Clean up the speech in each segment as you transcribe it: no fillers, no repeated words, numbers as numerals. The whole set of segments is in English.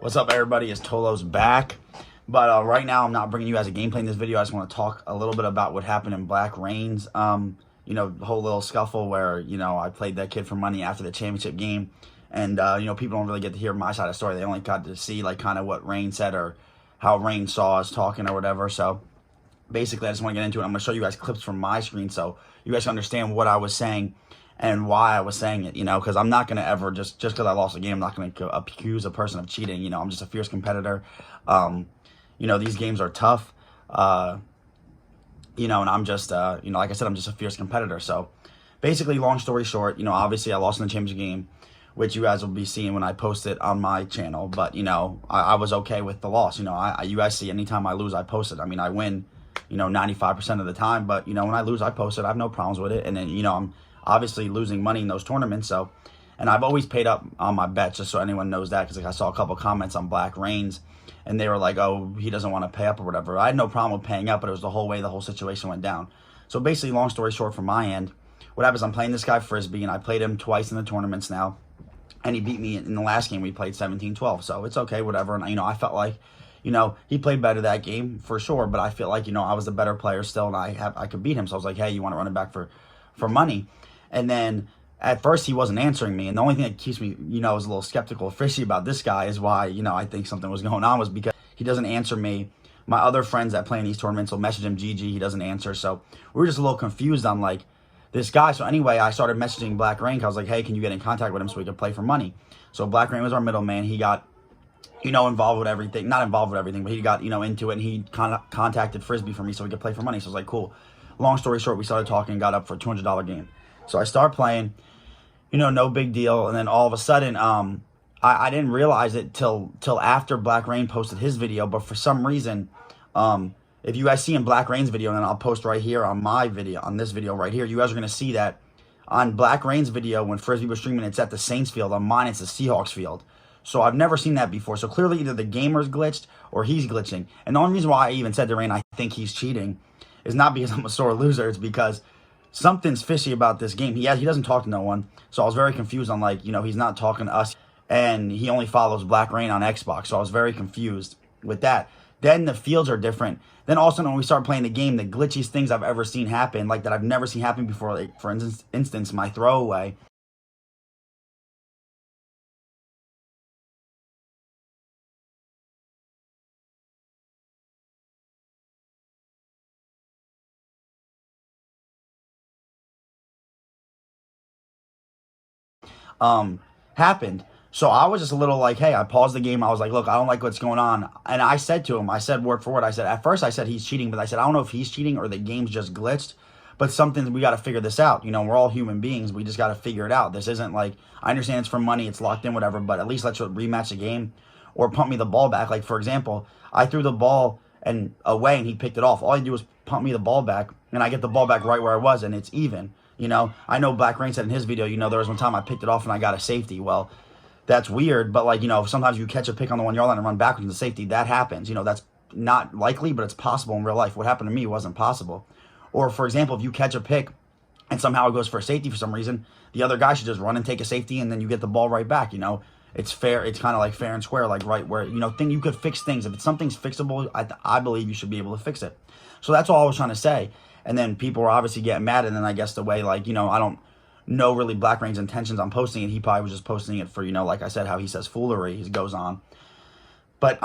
What's up, everybody? It's Tolo's back. But right now, I'm not bringing you guys a gameplay in this video. I just want to talk a little bit about what happened in Black Reigns. The whole little scuffle where, I played that kid for money after the championship game. And, people don't really get to hear my side of the story. They only got to see, kind of what Reigns said or how Reigns saw us talking or whatever. So, basically, I just want to get into it. I'm going to show you guys clips from my screen so you guys can understand what I was saying and why I was saying it, because I'm not going to ever, just because I lost a game, I'm not going to accuse a person of cheating. I'm just a fierce competitor. These games are tough, and I'm just, like I said, I'm just a fierce competitor. So basically, long story short, obviously I lost in the championship game, which you guys will be seeing when I post it on my channel. But, I was okay with the loss. You guys see anytime I lose, I post it. I mean, I win, 95% of the time. But, when I lose, I post it. I have no problems with it. And then, I'm obviously losing money in those tournaments. So, and I've always paid up on my bets, just so anyone knows that, because I saw a couple comments on Black Reigns, and they were like, oh, he doesn't want to pay up or whatever. I had no problem with paying up, but it was the whole way the whole situation went down. So basically, long story short, from my end, what happens, I'm playing this guy Frisbee, and I played him twice in the tournaments now, and he beat me in the last game. We played 17-12, so it's okay, whatever. And, I felt like, he played better that game for sure, but I feel like, I was the better player still, and I could beat him. So I was like, hey, you want to run it back for money? And then at first he wasn't answering me, and the only thing that keeps me, is a little skeptical, fishy about this guy is why, I think something was going on, was because he doesn't answer me. My other friends that play in these tournaments will message him GG, he doesn't answer. So we were just a little confused on this guy. So anyway, I started messaging Black Rain. I was like, hey, can you get in contact with him so we could play for money? So Black Rain was our middleman. He got, involved with everything. Not involved with everything, but he got, into it, and he contacted Frisbee for me so we could play for money. So I was like, cool. Long story short, we started talking and got up for a $200 game. So I start playing, no big deal. And then all of a sudden, I didn't realize it till after Black Rain posted his video. But for some reason, if you guys see in Black Rain's video, and then I'll post right here on my video, on this video right here, you guys are going to see that on Black Rain's video, when Frisbee was streaming, it's at the Saints field. On mine, it's the Seahawks field. So I've never seen that before. So clearly either the gamer's glitched or he's glitching. And the only reason why I even said to Rain I think he's cheating is not because I'm a sore loser. It's because something's fishy about this game. He doesn't talk to no one. So I was very confused on he's not talking to us, and he only follows Black Rain on Xbox. So I was very confused with that. Then the fields are different. Then all of a sudden when we start playing the game, the glitchiest things I've ever seen happen, that I've never seen happen before. For instance, my throwaway. Happened. So I was just a little hey, I paused the game. I was like, look, I don't like what's going on. And I said to him, I said word for word, at first I said he's cheating, but I said, I don't know if he's cheating or the game's just glitched, but we got to figure this out. We're all human beings. We just got to figure it out. This isn't I understand it's for money, it's locked in, whatever, but at least let's rematch the game or pump me the ball back. For example, I threw the ball and away and he picked it off. All he do was pump me the ball back, and I get the ball back right where I was, and it's even. I know Black Rain said in his video, there was one time I picked it off and I got a safety. Well, that's weird, but sometimes you catch a pick on the 1 yard line and run backwards into safety. That happens. That's not likely, but it's possible in real life. What happened to me wasn't possible. Or, for example, if you catch a pick and somehow it goes for a safety for some reason, the other guy should just run and take a safety, and then you get the ball right back. It's fair. It's kind of fair and square, right where, you could fix things. If something's fixable, I believe you should be able to fix it. So that's all I was trying to say. And then people were obviously getting mad, and then I guess the way, I don't know really Black Rain's intentions on posting it. He probably was just posting it for, like I said, how he says foolery, he goes on. But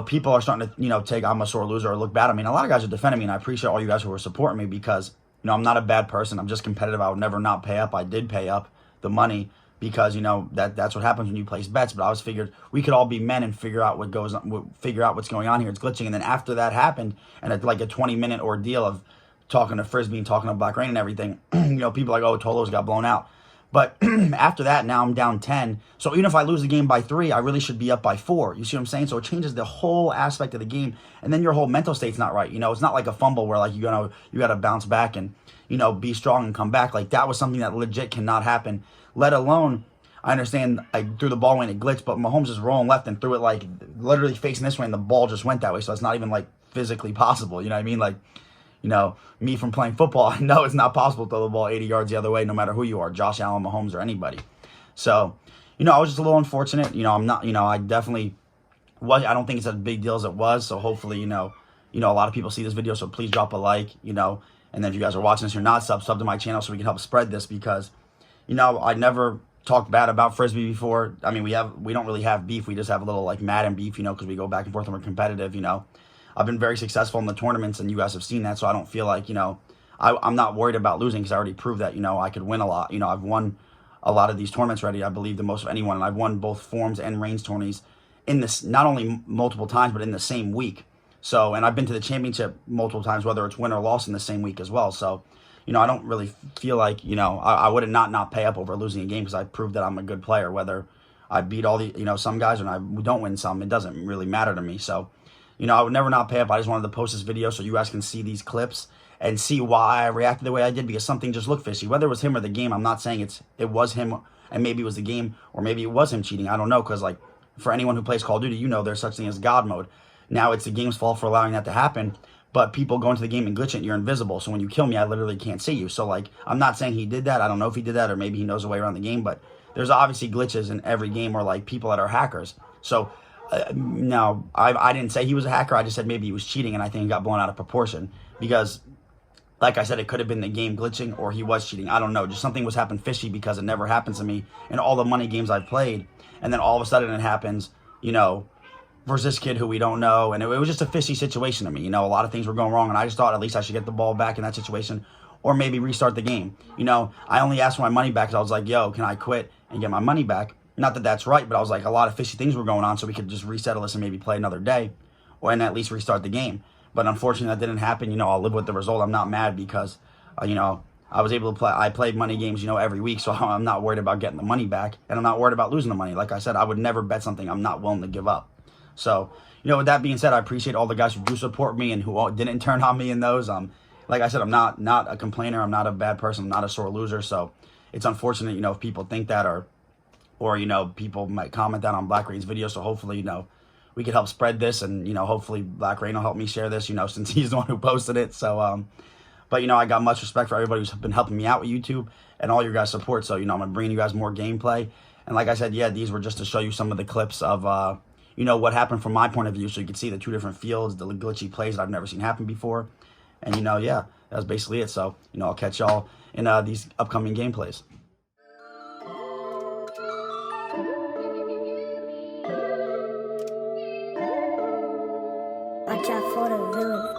people are starting to, take I'm a sore loser or look bad at me. And a lot of guys are defending me, and I appreciate all you guys who are supporting me because, I'm not a bad person. I'm just competitive. I would never not pay up. I did pay up the money because, that's what happens when you place bets. But I was figured we could all be men and figure out what goes on, figure out what's going on here. It's glitching. And then after that happened, and it's a 20-minute ordeal of talking to Frisbee and talking to Black Rain and everything, people oh, Tolo's got blown out. But after that, now I'm down 10. So even if I lose the game by 3, I really should be up by 4. You see what I'm saying? So it changes the whole aspect of the game. And then your whole mental state's not right. It's not like a fumble where you got to bounce back and, be strong and come back. That was something that legit cannot happen, let alone, I understand I threw the ball when it glitched, but Mahomes just rolling left and threw it literally facing this way, and the ball just went that way. So it's not even physically possible. You know what I mean? Me from playing football, I know it's not possible to throw the ball 80 yards the other way, no matter who you are, Josh Allen, Mahomes, or anybody. So, I was just a little unfortunate. I'm not, I definitely I don't think it's as big deal as it was. So hopefully, a lot of people see this video. So please drop a like, and then if you guys are watching this, you're not sub to my channel so we can help spread this, because, I never talked bad about Frisbee before. I mean, we don't really have beef. We just have a little like Madden beef, because we go back and forth and we're competitive. I've been very successful in the tournaments, and you guys have seen that. So I don't feel like, I'm not worried about losing, because I already proved that, I could win a lot. I've won a lot of these tournaments already. I believe the most of anyone, and I've won both forms and range tourneys in this, not only multiple times, but in the same week. So, and I've been to the championship multiple times, whether it's win or loss, in the same week as well. So, I don't really feel like, I would not pay up over losing a game, because I proved that I'm a good player. Whether I beat all the, some guys and I don't win some, it doesn't really matter to me. So, I would never not pay up. I just wanted to post this video so you guys can see these clips and see why I reacted the way I did, because something just looked fishy. Whether it was him or the game, I'm not saying it was him, and maybe it was the game, or maybe it was him cheating. I don't know, because like, for anyone who plays Call of Duty, there's such thing as God mode. Now it's the game's fault for allowing that to happen, but people go into the game and glitch it, and you're invisible. So when you kill me, I literally can't see you. So like, I'm not saying he did that. I don't know if he did that, or maybe he knows a way around the game, but there's obviously glitches in every game, or like people that are hackers. So no, I didn't say he was a hacker. I just said maybe he was cheating, and I think it got blown out of proportion, because like I said, it could have been the game glitching, or he was cheating. I don't know. Just something was happening fishy, because it never happens to me in all the money games I've played. And then all of a sudden it happens, versus this kid who we don't know. And it was just a fishy situation to me. A lot of things were going wrong, and I just thought at least I should get the ball back in that situation, or maybe restart the game. I only asked for my money back because I was like, yo, can I quit and get my money back? Not that that's right, but I was like, a lot of fishy things were going on, so we could just resettle this and maybe play another day, and at least restart the game. But unfortunately, that didn't happen. I'll live with the result. I'm not mad, because, I was able to play. I played money games, every week, so I'm not worried about getting the money back, and I'm not worried about losing the money. Like I said, I would never bet something I'm not willing to give up. So, with that being said, I appreciate all the guys who do support me and who didn't turn on me in those. Like I said, I'm not a complainer. I'm not a bad person. I'm not a sore loser. So, it's unfortunate, if people think that, or people might comment that on Black Rain's video. So hopefully, we could help spread this, and hopefully Black Rain will help me share this, since he's the one who posted it. So but I got much respect for everybody who's been helping me out with YouTube and all your guys' support. So I'm bringing you guys more gameplay, and like I said, yeah, these were just to show you some of the clips of what happened from my point of view, so you can see the two different fields, the glitchy plays that I've never seen happen before. And yeah, that's basically it. So I'll catch y'all in these upcoming gameplays. Watch out for the villain.